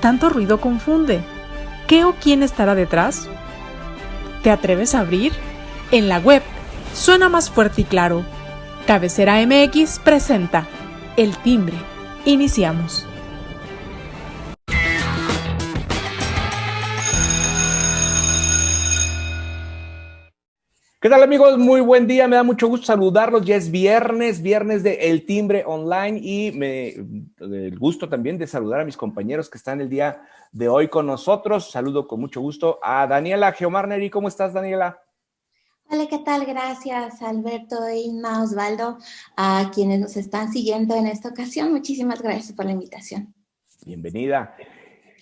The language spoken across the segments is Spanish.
tanto ruido confunde. ¿Qué o quién estará detrás? ¿Te atreves a abrir? En la web suena más fuerte y claro. Cabecera MX presenta El Timbre. Iniciamos. ¿Qué tal, amigos? Muy buen día, me da mucho gusto saludarlos. Ya es viernes de El Timbre Online y el gusto también de saludar a mis compañeros que están el día de hoy con nosotros. Saludo con mucho gusto a Daniela Geomarneri. ¿Cómo estás, Daniela? Hola, ¿qué tal? Gracias, Alberto, Inma, Osvaldo, a quienes nos están siguiendo en esta ocasión. Muchísimas gracias por la invitación. Bienvenida.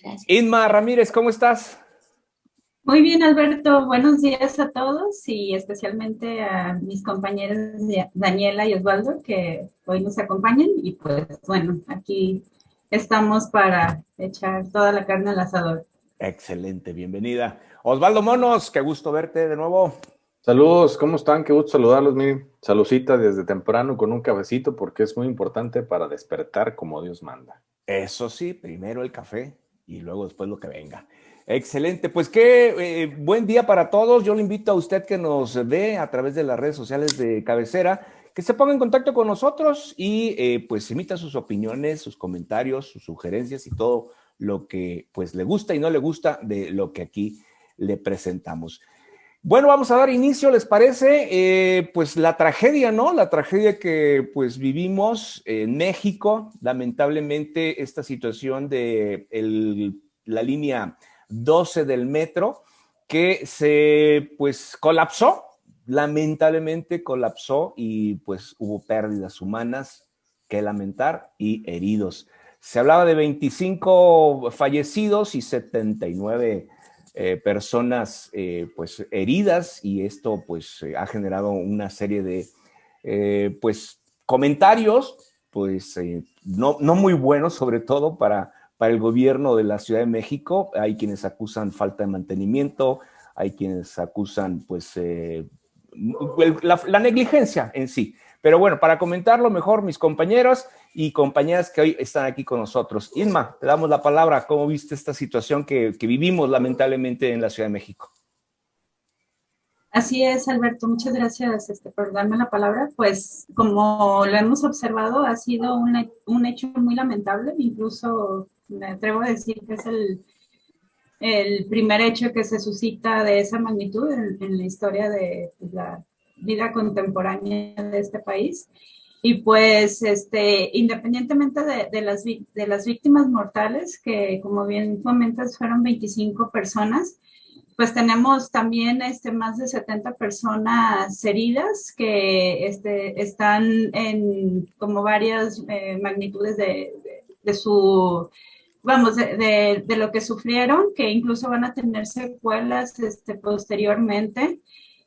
Gracias. Inma Ramírez, ¿cómo estás? Muy bien, Alberto. Buenos días a todos y especialmente a mis compañeros Daniela y Osvaldo que hoy nos acompañan. Y pues bueno, aquí estamos para echar toda la carne al asador. Excelente, bienvenida. Osvaldo Monos, qué gusto verte de nuevo. Saludos, ¿cómo están? Qué gusto saludarlos. Miren, saludcita desde temprano con un cafecito porque es muy importante para despertar como Dios manda. Eso sí, primero el café y luego después lo que venga. Excelente, pues qué buen día para todos. Yo le invito a usted que nos ve a través de las redes sociales de Cabecera, que se ponga en contacto con nosotros y pues emita sus opiniones, sus comentarios, sus sugerencias y todo lo que pues le gusta y no le gusta de lo que aquí le presentamos. Bueno, vamos a dar inicio, ¿les parece? Pues la tragedia, ¿no? La tragedia que pues vivimos en México, lamentablemente esta situación de la línea 12 del metro que se pues colapsó, lamentablemente colapsó y pues hubo pérdidas humanas que lamentar y heridos. Se hablaba de 25 fallecidos y 79 personas pues heridas y esto pues ha generado una serie de pues comentarios pues no muy buenos, sobre todo para el gobierno de la Ciudad de México. Hay quienes acusan falta de mantenimiento, hay quienes acusan pues la negligencia en sí. Pero bueno, para comentarlo mejor, mis compañeros y compañeras que hoy están aquí con nosotros. Inma, te damos la palabra. ¿Cómo viste esta situación que vivimos lamentablemente en la Ciudad de México? Así es, Alberto. Muchas gracias por darme la palabra. Pues como lo hemos observado, ha sido un hecho muy lamentable. Incluso me atrevo a decir que es el primer hecho que se suscita de esa magnitud en la historia de la vida contemporánea de este país. Y pues, independientemente de las víctimas mortales, que como bien comentas fueron 25 personas, pues tenemos también más de 70 personas heridas que están en como varias magnitudes de su vamos, de lo que sufrieron, que incluso van a tener secuelas posteriormente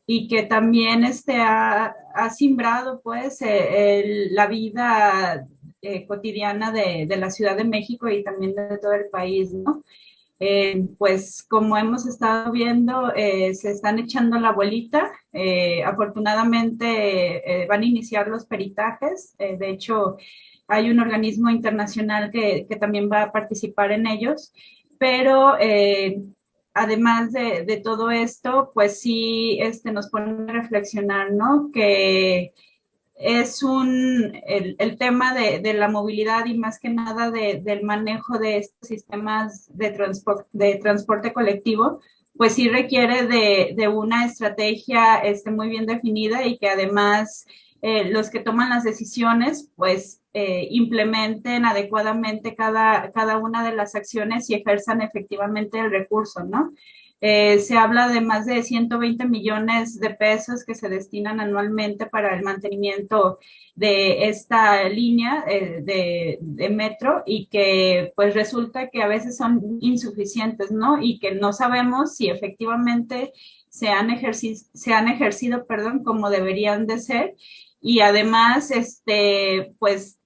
y que también ha simbrado pues la vida cotidiana de la Ciudad de México y también de todo el país, ¿no? Pues como hemos estado viendo, se están echando la bolita. Afortunadamente van a iniciar los peritajes. De hecho, hay un organismo internacional que también va a participar en ellos, pero además de todo esto, pues sí nos pone a reflexionar, ¿no? Que es el tema de la movilidad y más que nada del manejo de estos sistemas de transporte colectivo, pues sí requiere de una estrategia muy bien definida y que además los que toman las decisiones pues implementen adecuadamente cada una de las acciones y ejerzan efectivamente el recurso, ¿no? Se habla de más de 120 millones de pesos que se destinan anualmente para el mantenimiento de esta línea de metro y que pues resulta que a veces son insuficientes, ¿no? Y que no sabemos si efectivamente se han ejercido, perdón, como deberían de ser. Y además, pues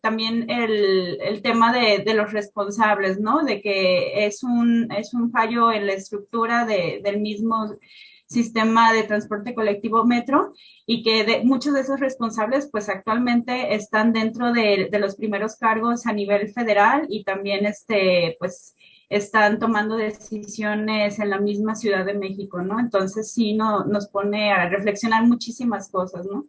también el tema de los responsables, ¿no? De que es un fallo en la estructura del mismo sistema de transporte colectivo metro y que muchos de esos responsables pues actualmente están dentro de los primeros cargos a nivel federal y también pues están tomando decisiones en la misma Ciudad de México, ¿no? Entonces sí nos pone a reflexionar muchísimas cosas, ¿no?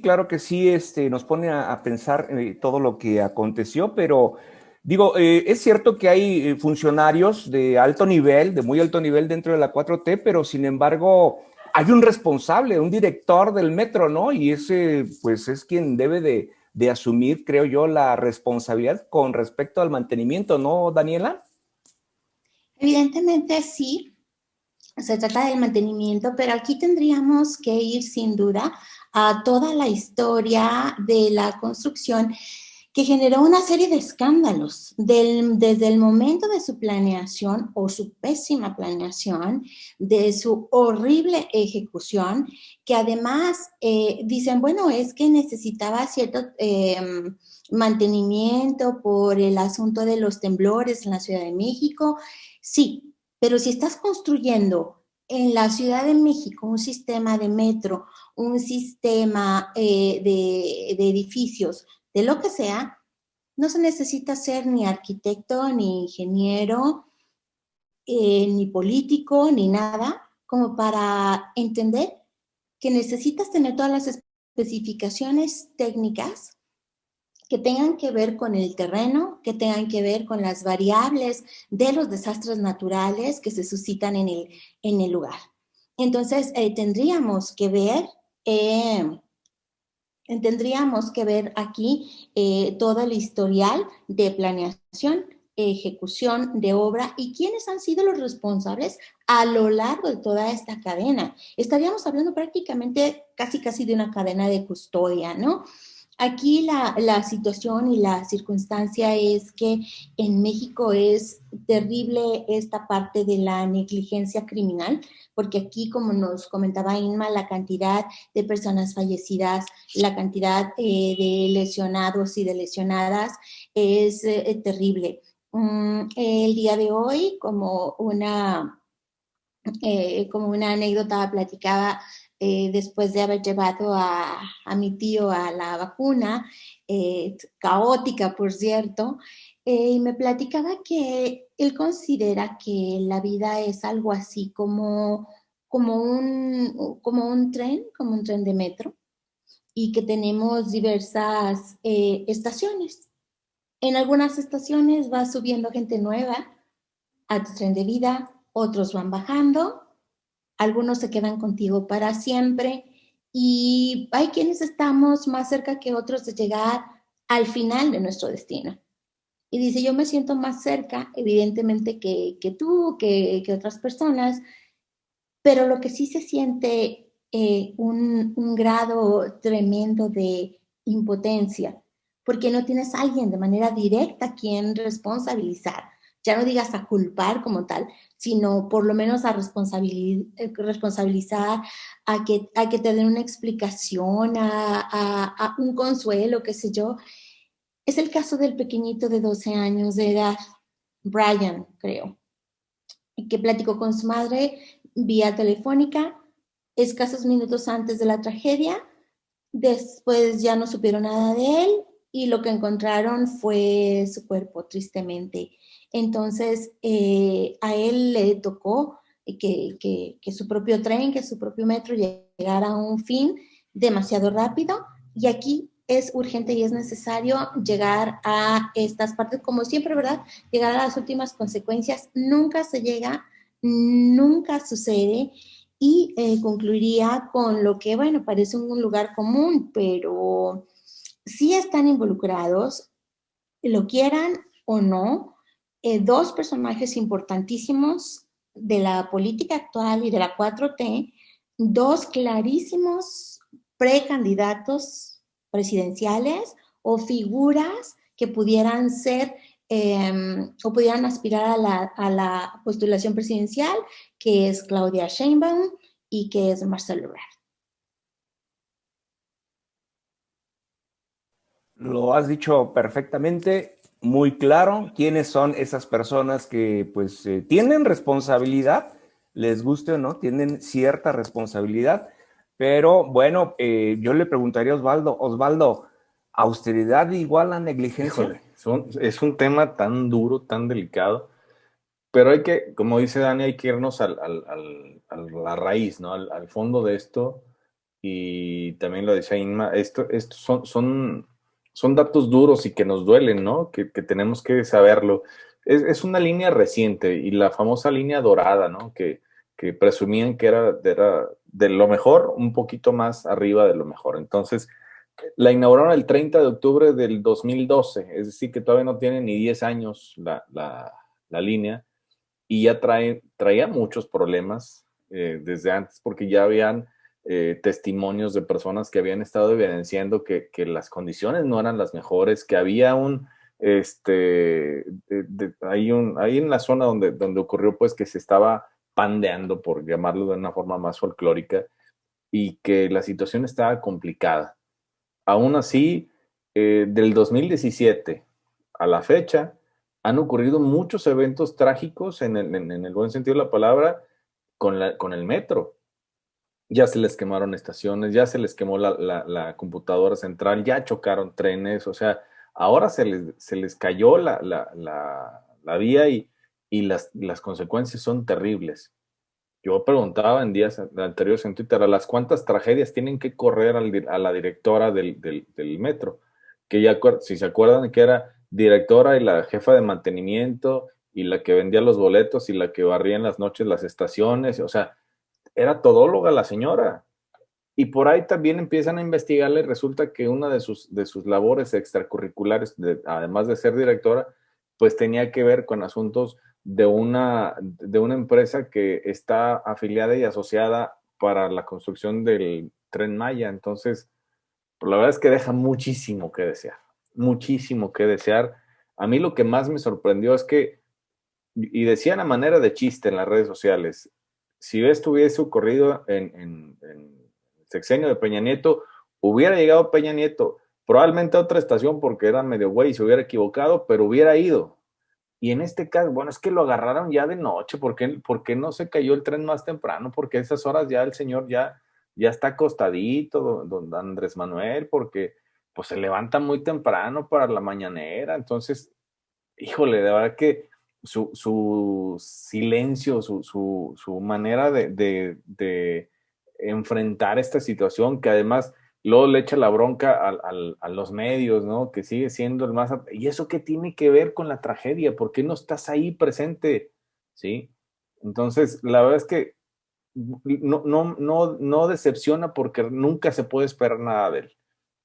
Claro que sí, nos pone a pensar todo lo que aconteció, pero digo, es cierto que hay funcionarios de alto nivel, de muy alto nivel dentro de la 4T, pero sin embargo hay un responsable, un director del metro, ¿no? Y ese pues es quien debe de asumir, creo yo, la responsabilidad con respecto al mantenimiento, ¿no, Daniela? Evidentemente sí, se trata del mantenimiento, pero aquí tendríamos que ir sin duda a toda la historia de la construcción que generó una serie de escándalos desde el momento de su planeación o su pésima planeación, de su horrible ejecución, que además dicen, bueno, es que necesitaba cierto mantenimiento por el asunto de los temblores en la Ciudad de México. Sí, pero si estás construyendo en la Ciudad de México un sistema de metro, un sistema de edificios, de lo que sea, no se necesita ser ni arquitecto, ni ingeniero, ni político, ni nada, como para entender que necesitas tener todas las especificaciones técnicas que tengan que ver con el terreno, que tengan que ver con las variables de los desastres naturales que se suscitan en el lugar. Entonces, tendríamos que ver aquí todo el historial de planeación, ejecución de obra y quiénes han sido los responsables a lo largo de toda esta cadena. Estaríamos hablando prácticamente casi de una cadena de custodia, ¿no? Aquí la situación y la circunstancia es que en México es terrible esta parte de la negligencia criminal, porque aquí, como nos comentaba Inma, la cantidad de personas fallecidas, la cantidad de lesionados y de lesionadas es terrible. El día de hoy, como una anécdota platicaba después de haber llevado a mi tío a la vacuna, caótica por cierto, y me platicaba que él considera que la vida es algo así como un tren de metro, y que tenemos diversas estaciones. En algunas estaciones va subiendo gente nueva a tu tren de vida, otros van bajando, algunos se quedan contigo para siempre y hay quienes estamos más cerca que otros de llegar al final de nuestro destino. Y dice, yo me siento más cerca, evidentemente, que tú, que otras personas, pero lo que sí se siente un grado tremendo de impotencia, porque no tienes a alguien de manera directa a quien responsabilizar. Ya no digas a culpar como tal, sino por lo menos a responsabilizar, a que te den una explicación, a un consuelo, qué sé yo. Es el caso del pequeñito de 12 años de edad, Brian, creo, que platicó con su madre vía telefónica escasos minutos antes de la tragedia. Después ya no supieron nada de él y lo que encontraron fue su cuerpo, tristemente. Entonces, a él le tocó que su propio tren, que su propio metro llegara a un fin demasiado rápido, y aquí es urgente y es necesario llegar a estas partes, como siempre, ¿verdad? Llegar a las últimas consecuencias. Nunca se llega, nunca sucede, y concluiría con lo que, bueno, parece un lugar común, pero sí están involucrados, lo quieran o no, dos personajes importantísimos de la política actual y de la 4T, dos clarísimos precandidatos presidenciales o figuras que pudieran ser o pudieran aspirar a la postulación presidencial, que es Claudia Sheinbaum y que es Marcelo Ebrard. Lo has dicho perfectamente, muy claro quiénes son esas personas que pues tienen responsabilidad les guste o no, tienen cierta responsabilidad. Pero bueno, yo le preguntaría a Osvaldo, ¿austeridad igual a negligencia? Híjole, es un tema tan duro, tan delicado, pero hay que, como dice Dani, hay que irnos a la raíz, ¿no? Al fondo de esto, y también lo decía Inma, esto son datos duros y que nos duelen, ¿no? Que tenemos que saberlo. Es una línea reciente y la famosa línea dorada, ¿no? Que presumían que era de lo mejor, un poquito más arriba de lo mejor. Entonces, la inauguraron el 30 de octubre del 2012, es decir, que todavía no tiene ni 10 años la línea, y ya traía muchos problemas desde antes, porque ya habían testimonios de personas que habían estado evidenciando que las condiciones no eran las mejores, que había ahí en la zona donde ocurrió, pues que se estaba pandeando, por llamarlo de una forma más folclórica, y que la situación estaba complicada. Aún así, del 2017 a la fecha, han ocurrido muchos eventos trágicos en el buen sentido de la palabra con el metro. Ya se les quemaron estaciones, ya se les quemó la computadora central, ya chocaron trenes, o sea, ahora se les cayó la vía, y las consecuencias son terribles. Yo preguntaba en días anteriores en Twitter a las cuántas tragedias tienen que correr a la directora del metro, que ya, si se acuerdan, que era directora y la jefa de mantenimiento y la que vendía los boletos y la que barría en las noches las estaciones, o sea, era todóloga la señora. Y por ahí también empiezan a investigarle, y resulta que una de sus labores extracurriculares, además de ser directora, pues tenía que ver con asuntos de una empresa que está afiliada y asociada para la construcción del Tren Maya. Entonces, pues la verdad es que deja muchísimo que desear, muchísimo que desear. A mí lo que más me sorprendió es que, y decían a manera de chiste en las redes sociales, si esto hubiese ocurrido en el sexenio de Peña Nieto, hubiera llegado Peña Nieto, probablemente a otra estación porque era medio güey y se hubiera equivocado, pero hubiera ido. Y en este caso, bueno, es que lo agarraron ya de noche. ¿Por qué no se cayó el tren más temprano? Porque a esas horas ya el señor ya está acostadito, don Andrés Manuel, porque pues se levanta muy temprano para la mañanera. Entonces, híjole, de verdad que su silencio, su manera de enfrentar esta situación, que además luego le echa la bronca a los medios, ¿no? Que sigue siendo el más... ¿Y eso qué tiene que ver con la tragedia? ¿Por qué no estás ahí presente? ¿Sí? Entonces, la verdad es que no decepciona, porque nunca se puede esperar nada de él.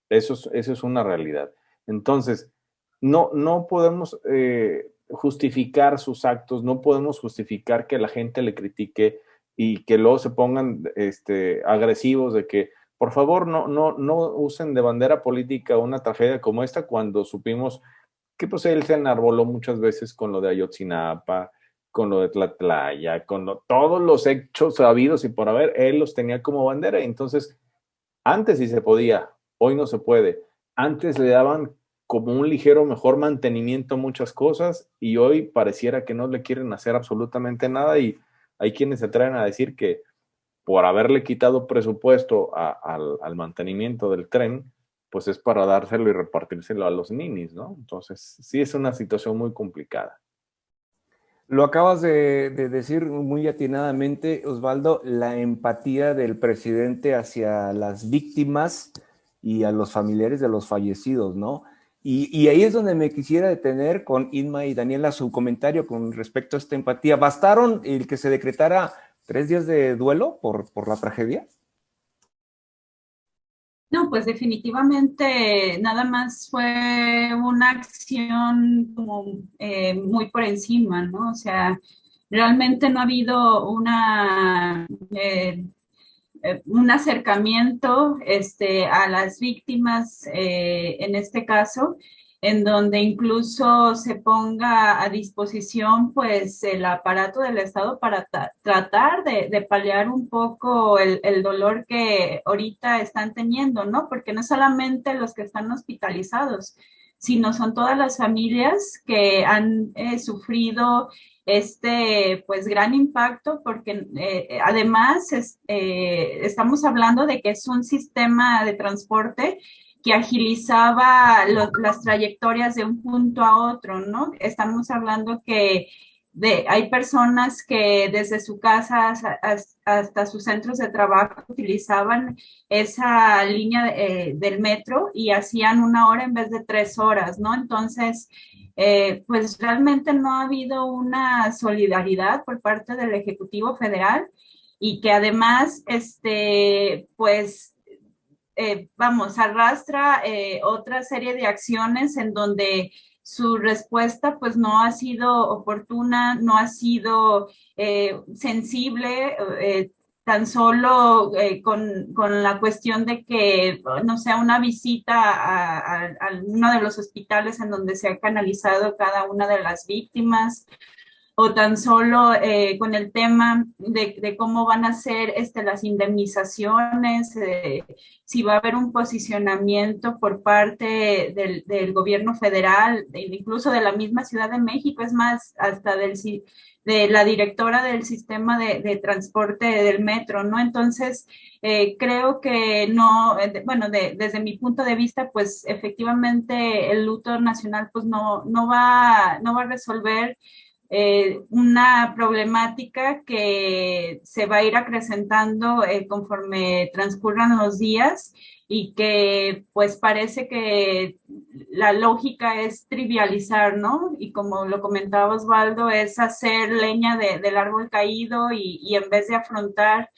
Eso es una realidad. Entonces, no podemos justificar sus actos, no podemos justificar que la gente le critique y que luego se pongan agresivos de que, por favor, no usen de bandera política una tragedia como esta, cuando supimos que pues él se enarboló muchas veces con lo de Ayotzinapa, con lo de Tlatlaya, todos los hechos sabidos y por haber, él los tenía como bandera. Entonces, antes sí se podía, hoy no se puede. Antes le daban como un ligero mejor mantenimiento a muchas cosas, y hoy pareciera que no le quieren hacer absolutamente nada, y hay quienes se atreven a decir que por haberle quitado presupuesto al mantenimiento del tren, pues es para dárselo y repartírselo a los ninis, ¿no? Entonces, sí es una situación muy complicada. Lo acabas de decir muy atinadamente, Osvaldo, la empatía del presidente hacia las víctimas y a los familiares de los fallecidos, ¿no? Y ahí es donde me quisiera detener con Inma y Daniela su comentario con respecto a esta empatía. ¿Bastaron el que se decretara 3 días de duelo por la tragedia? No, pues definitivamente nada más fue una acción como muy por encima, ¿no? O sea, realmente no ha habido un acercamiento a las víctimas, en este caso, en donde incluso se ponga a disposición pues el aparato del Estado para tratar de paliar un poco el dolor que ahorita están teniendo, ¿no? Porque no solamente los que están hospitalizados, sino son todas las familias que han sufrido pues gran impacto, porque además estamos hablando de que es un sistema de transporte que agilizaba las trayectorias de un punto a otro, ¿no? Estamos hablando que hay personas que desde su casa hasta sus centros de trabajo utilizaban esa línea del metro y hacían 1 hora en vez de 3 horas, ¿no? Entonces, pues realmente no ha habido una solidaridad por parte del Ejecutivo Federal y que además, pues, vamos, arrastra otra serie de acciones en donde su respuesta pues no ha sido oportuna, no ha sido sensible, tan solo con la cuestión de que, no sé, una visita a uno de los hospitales en donde se ha canalizado cada una de las víctimas, o tan solo con el tema de cómo van a ser las indemnizaciones, si va a haber un posicionamiento por parte del gobierno federal, incluso de la misma Ciudad de México, es más, hasta de la directora del sistema de transporte del metro, ¿no? Entonces, creo que no, bueno, desde mi punto de vista, pues efectivamente el luto nacional pues no va a resolver una problemática que se va a ir acrecentando conforme transcurran los días y que pues parece que la lógica es trivializar, ¿no? Y como lo comentaba Osvaldo, es hacer leña del árbol caído y en vez de afrontar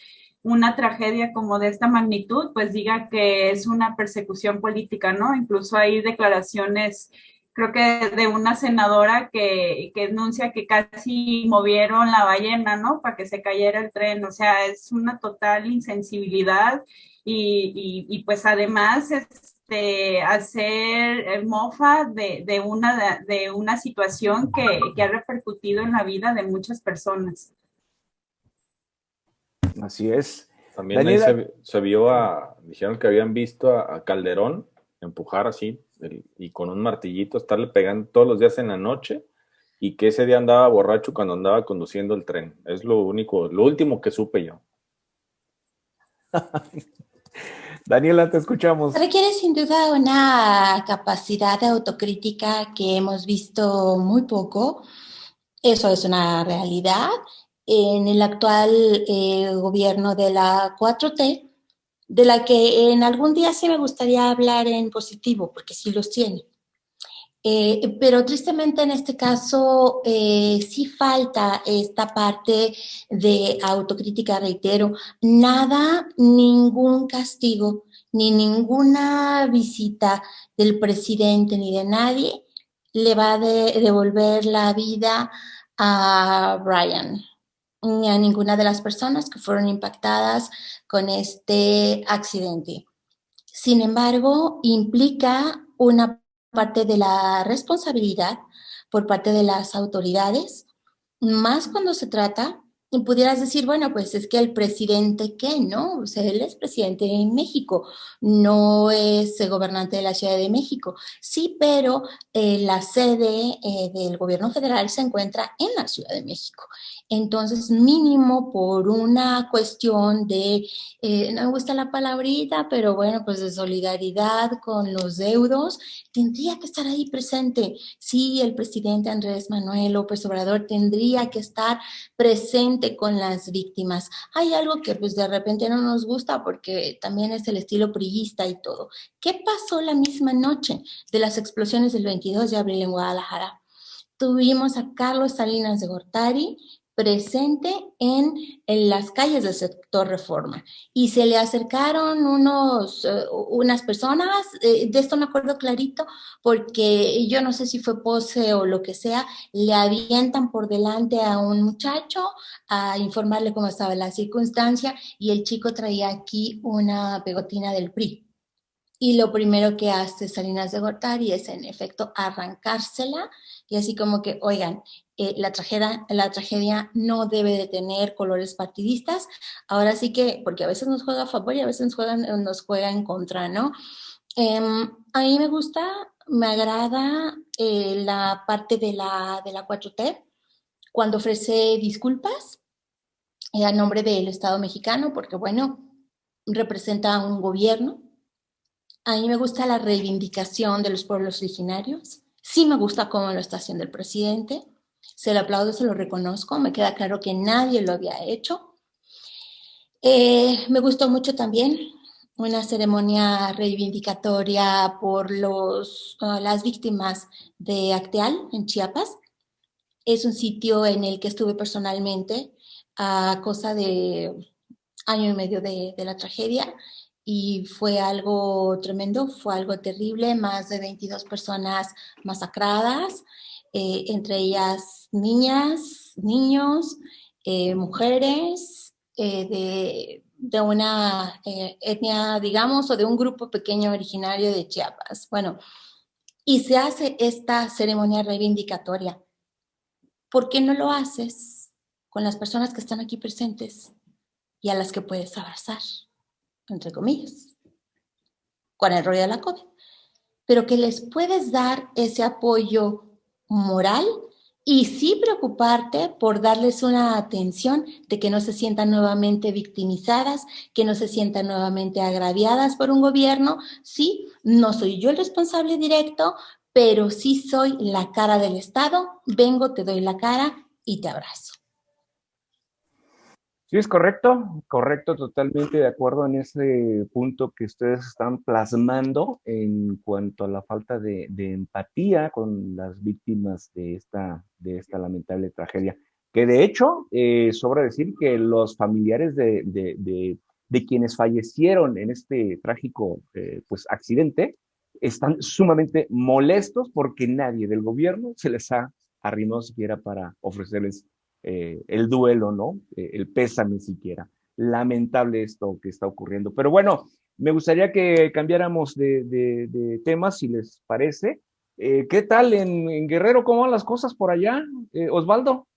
una tragedia como de esta magnitud, pues diga que es una persecución política, ¿no? Incluso hay declaraciones, creo que de una senadora que enuncia que casi movieron la ballena, ¿no? Para que se cayera el tren. O sea, es una total insensibilidad y pues además hacer mofa de una situación que ha repercutido en la vida de muchas personas. Así es. También Daniela, ahí se vio dijeron que habían visto a Calderón empujar así y con un martillito estarle pegando todos los días en la noche y que ese día andaba borracho cuando andaba conduciendo el tren. Es lo último que supe yo. Daniela, te escuchamos. Requiere sin duda una capacidad de autocrítica que hemos visto muy poco. Eso es una realidad. En el actual gobierno de la 4T, de la que en algún día sí me gustaría hablar en positivo, porque sí los tiene. Pero tristemente en este caso sí falta esta parte de autocrítica, reitero, nada, ningún castigo, ni ninguna visita del presidente ni de nadie le va a devolver la vida a Brian, ni a ninguna de las personas que fueron impactadas con este accidente. Sin embargo, implica una parte de la responsabilidad por parte de las autoridades, más cuando se trata, y pudieras decir, bueno, pues es que el presidente, ¿qué? ¿No? O sea, él es presidente de México, no es gobernante de la Ciudad de México. Sí, pero la sede del gobierno federal se encuentra en la Ciudad de México. Entonces, mínimo por una cuestión de, no me gusta la palabrita, pero bueno, pues de solidaridad con los deudos, tendría que estar ahí presente. Sí, el presidente Andrés Manuel López Obrador tendría que estar presente con las víctimas. Hay algo que pues de repente no nos gusta porque también es el estilo priista y todo. ¿Qué pasó la misma noche de las explosiones del 22 de abril en Guadalajara? Tuvimos a Carlos Salinas de Gortari presente en las calles del sector Reforma y se le acercaron unas personas, de esto me acuerdo clarito porque yo no sé si fue pose o lo que sea, le avientan por delante a un muchacho a informarle cómo estaba la circunstancia y el chico traía aquí una pegotina del PRI. Y lo primero que hace Salinas de Gortari es, en efecto, arrancársela y así como que, oigan, la tragedia no debe de tener colores partidistas. Ahora sí que, porque a veces nos juega a favor y a veces nos juega en contra, ¿no? A mí me gusta me agrada la parte de la 4T, cuando ofrece disculpas a nombre del Estado mexicano, porque bueno, representa a un gobierno. A mí me gusta la reivindicación de los pueblos originarios. Sí me gusta cómo lo está haciendo el presidente. Se lo aplaudo, se lo reconozco. Me queda claro que nadie lo había hecho. Me gustó mucho también una ceremonia reivindicatoria por las víctimas de Acteal en Chiapas. Es un sitio en el que estuve personalmente a cosa de año y medio de la tragedia y fue algo tremendo, fue algo terrible, más de 22 personas masacradas, entre ellas niñas, niños, mujeres de una etnia, digamos, o de un grupo pequeño originario de Chiapas. Bueno, y se hace esta ceremonia reivindicatoria. ¿Por qué no lo haces con las personas que están aquí presentes y a las que puedes abrazar, entre comillas, con el rollo de la COVID? Pero que les puedes dar ese apoyo moral y sí preocuparte por darles una atención de que no se sientan nuevamente victimizadas, que no se sientan nuevamente agraviadas por un gobierno. Sí, no soy yo el responsable directo, pero sí soy la cara del Estado. Vengo, te doy la cara y te abrazo. Sí, es correcto, correcto, totalmente de acuerdo en ese punto que ustedes están plasmando en cuanto a la falta de empatía con las víctimas de esta lamentable tragedia. Que de hecho, sobra decir que los familiares de quienes fallecieron en este trágico pues, accidente están sumamente molestos porque nadie del gobierno se les ha arrimado siquiera para ofrecerles el duelo, ¿no? El pésame siquiera. Lamentable esto que está ocurriendo. Pero bueno, me gustaría que cambiáramos de temas, si les parece. ¿Qué tal en Guerrero? ¿Cómo van las cosas por allá, Osvaldo?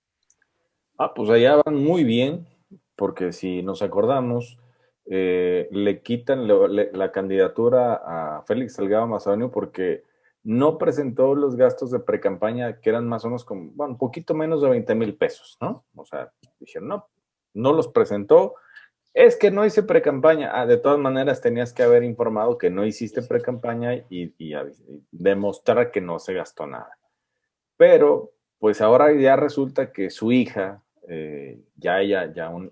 Pues allá van muy bien, porque si nos acordamos, le quitan la candidatura a Félix Salgado Macedonio porque no presentó los gastos de precampaña, que eran más o menos como, bueno, un poquito menos de 20,000 pesos, ¿no? O sea, dijeron, no los presentó. Es que no hice precampaña. De todas maneras, tenías que haber informado que no hiciste precampaña y demostrar que no se gastó nada. Pero, pues ahora ya resulta que su hija,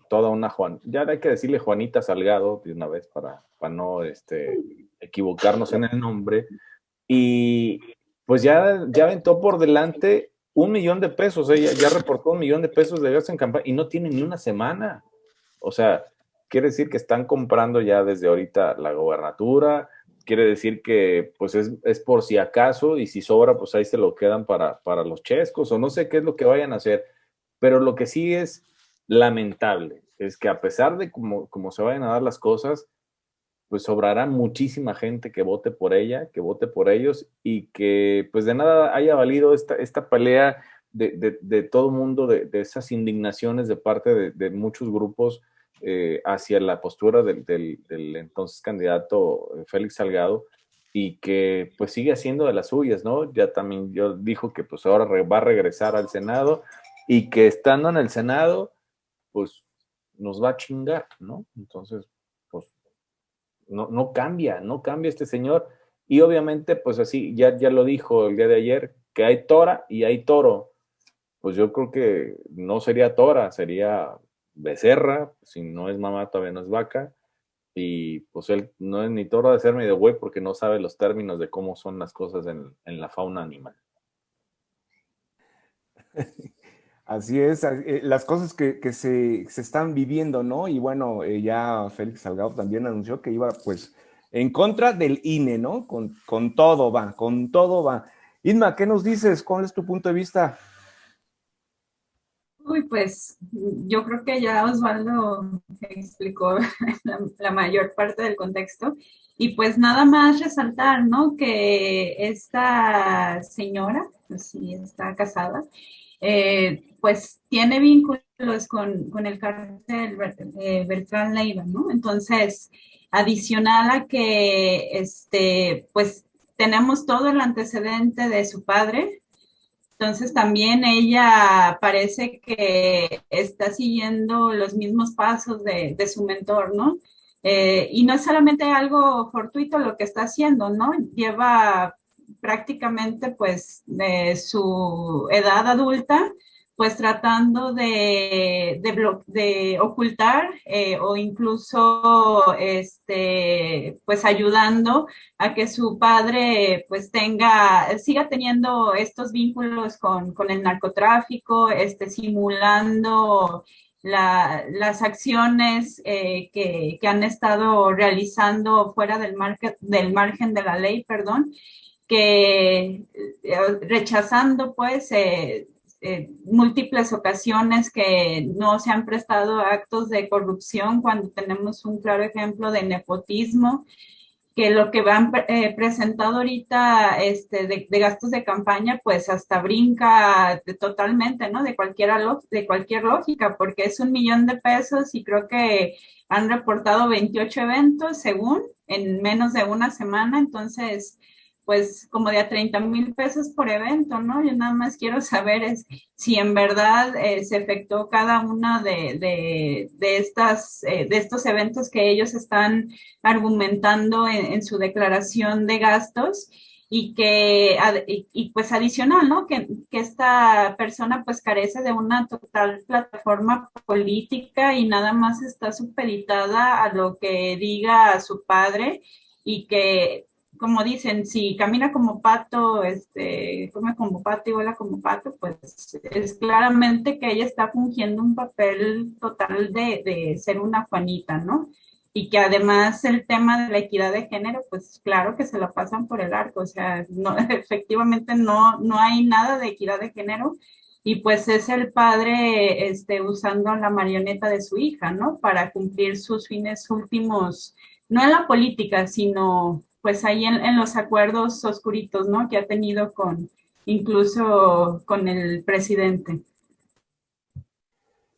toda una Juan, ya hay que decirle Juanita Salgado de una vez para no equivocarnos en el nombre, y pues ya aventó por delante 1,000,000 de pesos, ella ya reportó 1,000,000 de pesos de gasto en campaña y no tiene ni una semana. O sea, quiere decir que están comprando ya desde ahorita la gobernatura, quiere decir que pues es por si acaso y si sobra pues ahí se lo quedan para los chescos o no sé qué es lo que vayan a hacer, pero lo que sí es lamentable es que a pesar de cómo se vayan a dar las cosas, pues sobrará muchísima gente que vote por ella, que vote por ellos y que pues de nada haya valido esta pelea de todo mundo, de esas indignaciones de parte de muchos grupos hacia la postura del entonces candidato Félix Salgado y que pues sigue haciendo de las suyas, ¿no? Ya también dijo que pues ahora va a regresar al Senado y que estando en el Senado pues nos va a chingar, ¿no? Entonces, pues no cambia este señor. Y obviamente, pues así, ya lo dijo el día de ayer, que hay tora y hay toro. Pues yo creo que no sería tora, sería becerra, si no es mamá todavía no es vaca. Y pues él no es ni toro de ser medio güey porque no sabe los términos de cómo son las cosas en la fauna animal. Así es, las cosas que se están viviendo, ¿no? Y bueno, ya Félix Salgado también anunció que iba, pues, en contra del INE, ¿no? Con todo va, con todo va. Inma, ¿qué nos dices? ¿Cuál es tu punto de vista? Uy, pues yo creo que ya Osvaldo explicó la mayor parte del contexto y pues nada más resaltar, ¿no? Que esta señora, pues sí, está casada, pues tiene vínculos con el cártel Beltrán Leiva, ¿no? Entonces, adicional a que, pues tenemos todo el antecedente de su padre. Entonces también ella parece que está siguiendo los mismos pasos de su mentor, ¿no? Y no es solamente algo fortuito lo que está haciendo, ¿no? Lleva prácticamente pues de su edad adulta pues tratando de ocultar o incluso pues ayudando a que su padre pues siga teniendo estos vínculos con el narcotráfico, simulando las acciones que han estado realizando fuera del margen de la ley, perdón, que rechazando pues múltiples ocasiones que no se han prestado actos de corrupción cuando tenemos un claro ejemplo de nepotismo, que lo que han presentado ahorita de gastos de campaña, pues hasta brinca totalmente, ¿no? De cualquier lógica, porque es 1 millón de pesos y creo que han reportado 28 eventos según en menos de una semana, entonces pues como de a 30,000 pesos por evento, ¿no? Yo nada más quiero saber si en verdad se efectuó cada una de estos eventos que ellos están argumentando en su declaración de gastos y pues adicional, ¿no? Que esta persona pues carece de una total plataforma política y nada más está supeditada a lo que diga su padre y que como dicen, si camina como pato, come como pato y vuela como pato, pues es claramente que ella está fungiendo un papel total de ser una Juanita, ¿no? Y que además el tema de la equidad de género, pues claro que se la pasan por el arco, o sea, no, efectivamente no hay nada de equidad de género y pues es el padre usando la marioneta de su hija, ¿no? Para cumplir sus fines últimos, no en la política, sino pues ahí en los acuerdos oscuritos, ¿no? Que ha tenido incluso con el presidente.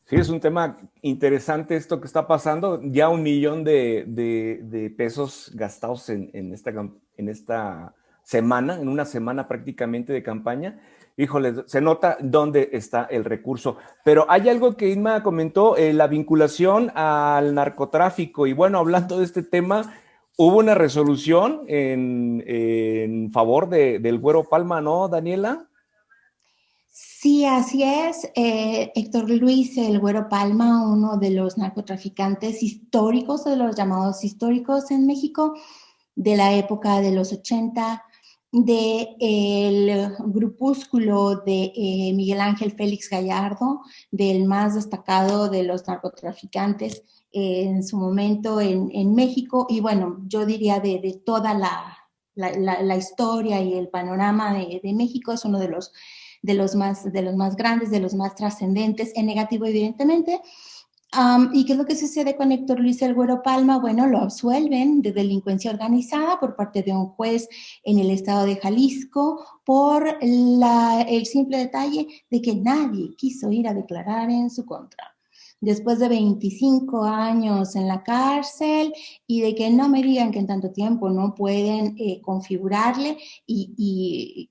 Sí, es un tema interesante esto que está pasando. Ya 1 millón de pesos gastados en esta semana, en una semana prácticamente de campaña. Híjole, se nota dónde está el recurso. Pero hay algo que Inma comentó, la vinculación al narcotráfico. Y bueno, hablando de este tema, hubo una resolución en favor del Güero Palma, ¿no, Daniela? Sí, así es. Héctor Luis, el Güero Palma, uno de los narcotraficantes históricos, de los llamados históricos en México, de la época de los 80, del grupúsculo de Miguel Ángel Félix Gallardo, del más destacado de los narcotraficantes en su momento en México, y bueno, yo diría de toda la historia y el panorama de México, es uno de los más grandes, de los más trascendentes, en negativo evidentemente. ¿Y qué es lo que sucede con Héctor Luis el Güero Palma? Bueno, lo absuelven de delincuencia organizada por parte de un juez en el estado de Jalisco por el simple detalle de que nadie quiso ir a declarar en su contra. Después de 25 años en la cárcel y de que no me digan que en tanto tiempo no pueden configurarle y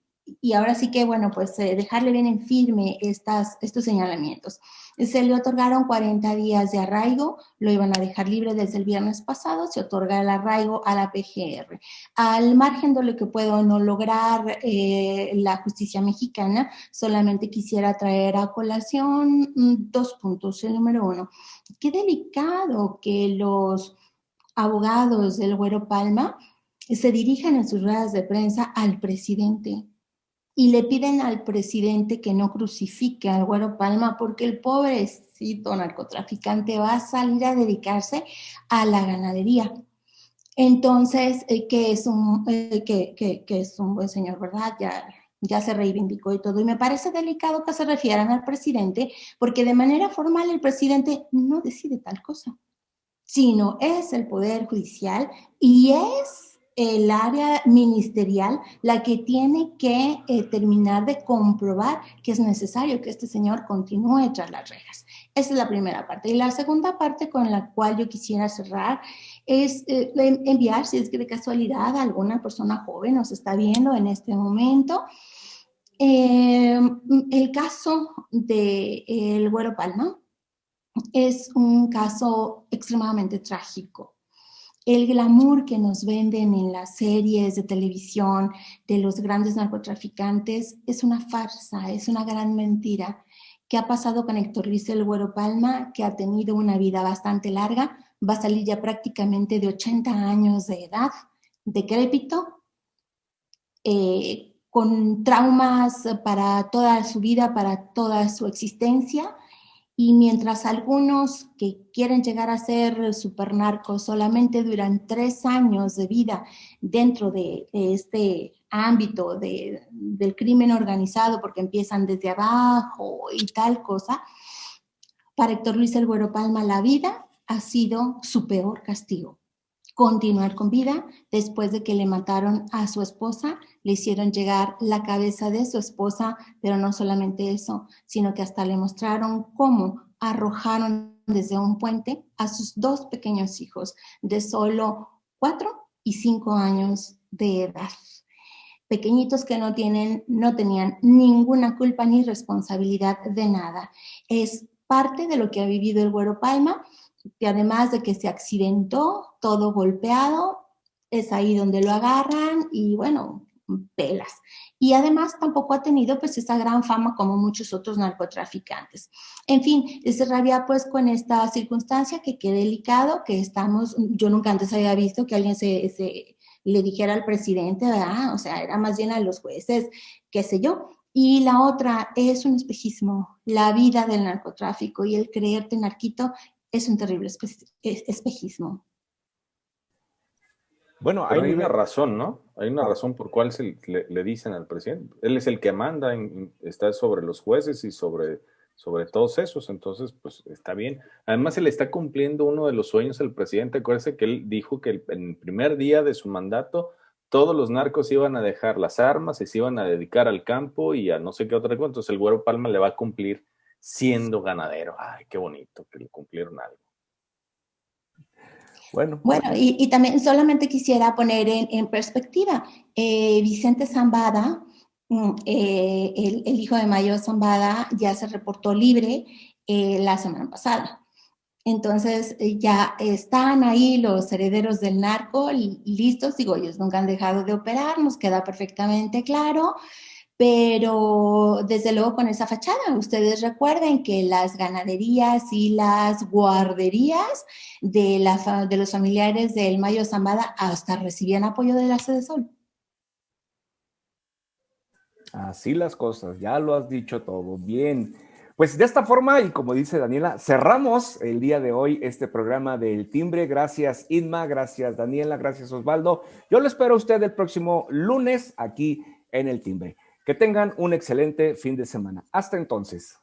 ahora sí que, bueno, pues dejarle bien en firme estos señalamientos. Se le otorgaron 40 días de arraigo, lo iban a dejar libre desde el viernes pasado, se otorga el arraigo a la PGR. Al margen de lo que puedo no lograr la justicia mexicana, solamente quisiera traer a colación 2 puntos. El número 1, qué delicado que los abogados del Güero Palma se dirijan en sus ruedas de prensa al presidente y le piden al presidente que no crucifique al Güero Palma porque el pobrecito narcotraficante va a salir a dedicarse a la ganadería. Entonces, que es un buen señor, ¿verdad? Ya se reivindicó y todo. Y me parece delicado que se refieran al presidente porque de manera formal el presidente no decide tal cosa, sino es el Poder Judicial y es el área ministerial la que tiene que terminar de comprobar que es necesario que este señor continúe tras las rejas. Esa es la primera parte. Y la segunda parte con la cual yo quisiera cerrar es enviar, si es que de casualidad alguna persona joven nos está viendo en este momento. El caso del Güero Palma es un caso extremadamente trágico. El glamour que nos venden en las series de televisión de los grandes narcotraficantes es una farsa, es una gran mentira. ¿Qué ha pasado con Héctor Luis El Güero Palma, que ha tenido una vida bastante larga? Va a salir ya prácticamente de 80 años de edad, decrépito, con traumas para toda su vida, para toda su existencia. Y mientras algunos que quieren llegar a ser supernarcos solamente duran 3 años de vida dentro de este ámbito del crimen organizado, porque empiezan desde abajo y tal cosa, para Héctor Luis El Güero Palma la vida ha sido su peor castigo. Continuar con vida después de que le mataron a su esposa, le hicieron llegar la cabeza de su esposa, pero no solamente eso, sino que hasta le mostraron cómo arrojaron desde un puente a sus 2 pequeños hijos de solo 4 y 5 años de edad. Pequeñitos que no tenían ninguna culpa ni responsabilidad de nada. Es parte de lo que ha vivido el Güero Palma, que además de que se accidentó, todo golpeado, es ahí donde lo agarran y bueno, pelas. Y además tampoco ha tenido pues esa gran fama como muchos otros narcotraficantes. En fin, se rabia pues con esta circunstancia que qué delicado, que estamos, yo nunca antes había visto que alguien le dijera al presidente, ¿verdad? O sea, era más bien a los jueces, qué sé yo. Y la otra es un espejismo, la vida del narcotráfico y el creerte narquito es un terrible espejismo. Bueno, hay una razón, ¿no? Hay una razón por cual le dicen al presidente. Él es el que manda, está sobre los jueces y sobre todos esos, entonces, pues está bien. Además, se le está cumpliendo uno de los sueños al presidente. Acuérdese que él dijo que en el primer día de su mandato, todos los narcos iban a dejar las armas y se iban a dedicar al campo y a no sé qué otra cosa. Entonces, el Güero Palma le va a cumplir siendo ganadero. Ay, qué bonito que le cumplieron algo. Bueno, y también solamente quisiera poner en perspectiva, Vicente Zambada, el hijo de Mayo Zambada, ya se reportó libre la semana pasada. Entonces ya están ahí los herederos del narco listos, digo, ellos nunca han dejado de operar, nos queda perfectamente claro, pero desde luego con esa fachada. Ustedes recuerden que las ganaderías y las guarderías de los familiares del Mayo Zambada hasta recibían apoyo de la Sedesol. Así las cosas, ya lo has dicho todo. Bien, pues de esta forma, y como dice Daniela, cerramos el día de hoy este programa del Timbre. Gracias Inma, gracias Daniela, gracias Osvaldo. Yo lo espero a usted el próximo lunes aquí en el Timbre. Que tengan un excelente fin de semana. Hasta entonces.